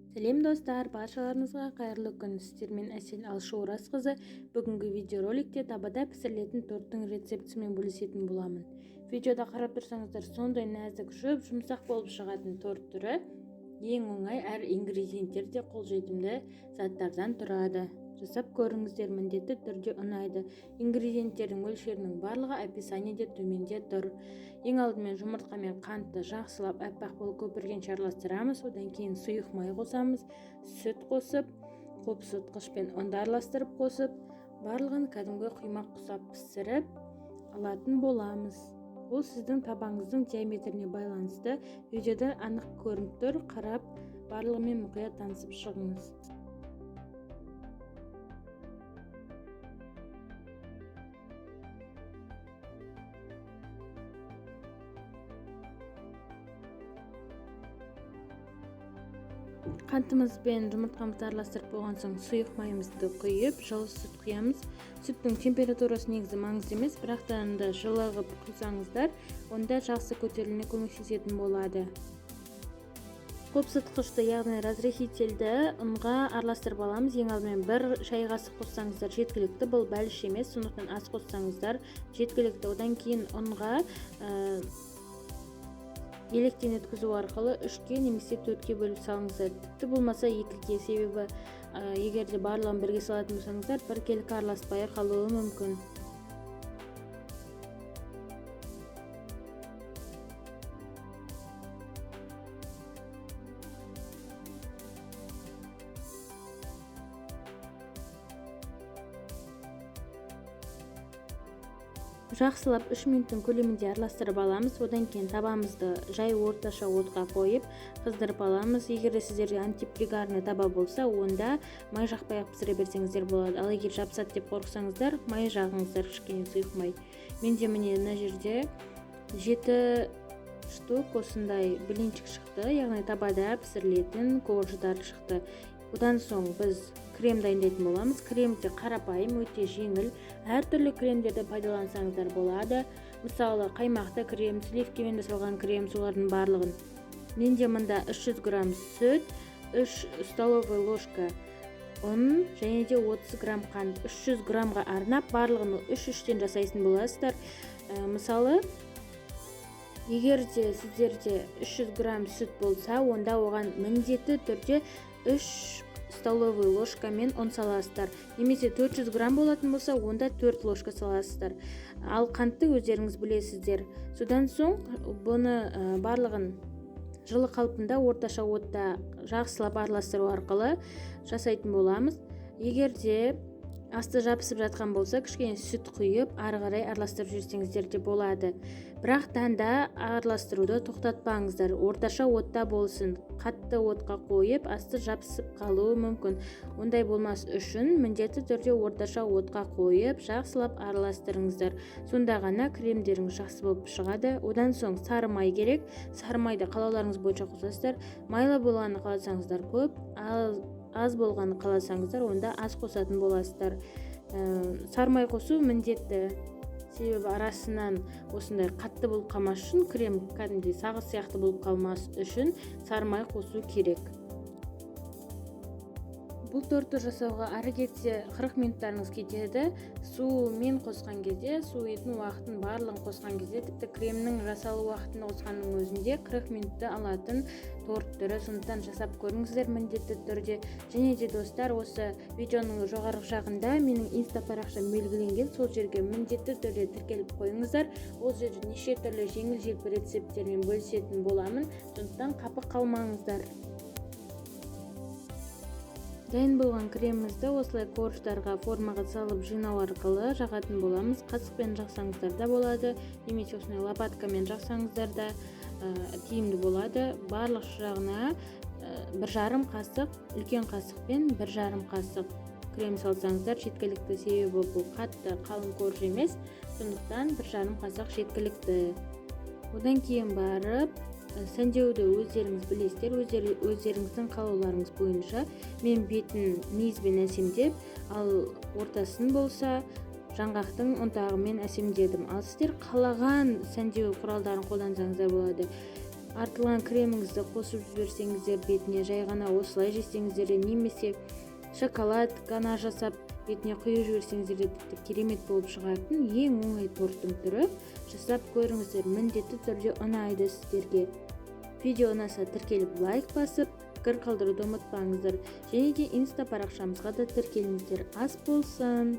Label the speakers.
Speaker 1: Сәлем достар, баршаларыңызға қайырлы күн. Сіздермен Әсел Алшы Оразқызы. Бүгінгі видеороликте табада пісірілетін торттың рецептісімен бөлісетін боламын. Видеода қарап тұрсаңыздар, сондай нәзік, жұмсақ болып шығатын торт түрі ең оңай, әр ингредиенттер де қолжетімді заттардан тұрады. Жасап көріңіздер, міндетті түрде ұнайды. Ингредиенттердің мөлшерінің барлығы описаниеде төменде тұр. Ең алдымен жұмыртқа мен қантты жақсылап аппақ болып көпіргенше араластырамыз. Одан кейін сұйық май қосамыз, сүт қосып, қопсытқышпен ұнды араластырып қосып, барлығын кәдімгі құймақ құсап пісіріп алатын боламыз. Ол сіздің табаңыздың диаметріне байланысты. Видеода анық көрініп тұр, қарап барлығымен мұқият танысып шығыңыз. Қантымыз бен жұмыртқамызды араластырып болған соң сұйық майымызды құйып, жылы сүт құямыз. Сүттің температурасы негізі маңызды емес, бірақ та жылы қылып құйсаңыздар, онда жақсы көтерілуіне көмектесетін болады. Қопсытқышты, яғни разрыхительді ұнға араластырып аламыз. Ең алдымен 1 шай қасық қоссаңыздар жеткілікті, бұл бәліш емес, сондықтан аз қоссаңыздар жеткілікті. Одан кейін ұнға електен өткізу арқылы 3-ке немесе 4-ке бөліп салыңыздар. Тіпті болмаса 2-ке, себебі егерде барлығын бірге салатын болсаңыздар, біркелкі араласпай қалуы мүмкін. Жақсылап 3 минуттың көлемінде араластырып аламыз. Одан кейін табамызды жай орташа отқа қойып қыздырып аламыз. Егер сіздерде антипригарный таба болса, онда май жақпай пісіре берсеңіздер болады. Ал егер жапсат деп қорықсаңыздар, май жағыңыздар, кішкене сұйық май. Менде міне мына жерде 7 штук осындай блинчик шықты, яғни табада пісірілетін корждар шықты. Одан соң біз крем дайындайтын боламыз. Крем де қарапайым, өте жеңіл. Әртүрлі кремдерді пайдалансаңыздар болады. Мысалы, қаймақты крем, сливкемен жасалған крем, солардың барлығын. Менде мында 300 грамм сүт, 3 столовый ложка ұн және де 30 грамм қант. 300 граммға арнап барлығын 3-3-тен жасайсын боласыздар. Мысалы, егер де сіздерде 300 грамм сүт болса, онда оған міндетті түрде 3 столовый ложкамен ұн саласыздар. Немесе 400 грамм болатын болса, онда 4 ложка саласыздар. Ал қантты өздеріңіз білесіздер. Содан соң бұны барлығын жылы қалпында орташа отта жақсылап араластыру арқылы жасайтын боламыз. Егер де асты жабысып жатқан болса, кішкене сүт құйып, ары қарай араластырып жүрсеңіздер де болады. Бірақ таңда араластыруды тоқтатпаңыздар. Орташа отта болсын. Қатты отқа қойып, асты жабысып қалуы мүмкін. Ондай болмас үшін міндетті түрде орташа отқа қойып, жақсылап араластырыңыздар. Сонда ғана кремдеріңіз жақсы болып шығады. Одан соң сары май керек. Сары майды қалауларыңыз бойынша қосасыздар. Майлы болғаны қаласаңыздар көп, аз болғаны қаласаңыздар, онда аз қосатын боласыздар. Сары май қосу міндетті. Себебі арасынан осындай қатты болып қалмас үшін, крем кәдімгідей сағыз сияқты болып қалмас үшін сары май қосу керек. Бұл тортты жасауға ары кетсе 40 минуттарыңыз кетеді. Сумен қосқан кезде, су етін уақытын барлығын қосқан кезде, тіпті кремнің жасалу уақытын қосқанның өзінде 40 минутты алатын торт түрі. Сондықтан жасап көріңіздер міндетті түрде. Және де достар, осы видеоның жоғарғы жағында менің инста парақшам белгіленген, сол жерге міндетті түрде тіркеліп қойыңыздар. Ол жерде неше түрлі жеңіл-желпі рецепттермен бөлісетін боламын. Сондықтан қапы қалмаңыздар. Дайын болған кремімізді осылай корждарға формаға салып жинау арқылы жағатын боламыз. Қасықпен жақсаңыздар да болады, немесе осындай лопаткамен жақсаңыздар да тиімді болады. Барлық жағына 1,5 қасық, үлкен қасықпен 1,5 қасық крем салсаңыздар жеткілікті, себебі бұл қатты қалың корж емес, сондықтан 1,5 қасық жеткілікті. Одан кейін барып сәндеуді өздеріңіз білесіздер, өздеріңіздің қалауларыңыз бойынша. Мен бетін мейізбен әсемдеп, ал ортасын болса жаңғақтың ұнтағымен әсемдедім. Ал сіздер қалаған сәндеу құралдарын қолдансаңыздар болады. артылған креміңізді қосып жіберсеңіздер бетіне, жай ғана осылай жесеңіздер, немесе шоколад гана жасап бетіне құйып жіберсеңіздер тіпті керемет болып шығатын ең оңай торттың түрі. Жасап көріңіздер, міндетті түрде ұнайды сіздерге. Видео ұнаса тіркеліп лайк басып, пікір қалдыруды ұмытпаңыздар. Және де инста парақшамызға да тіркеліңіздер. Ас болсын!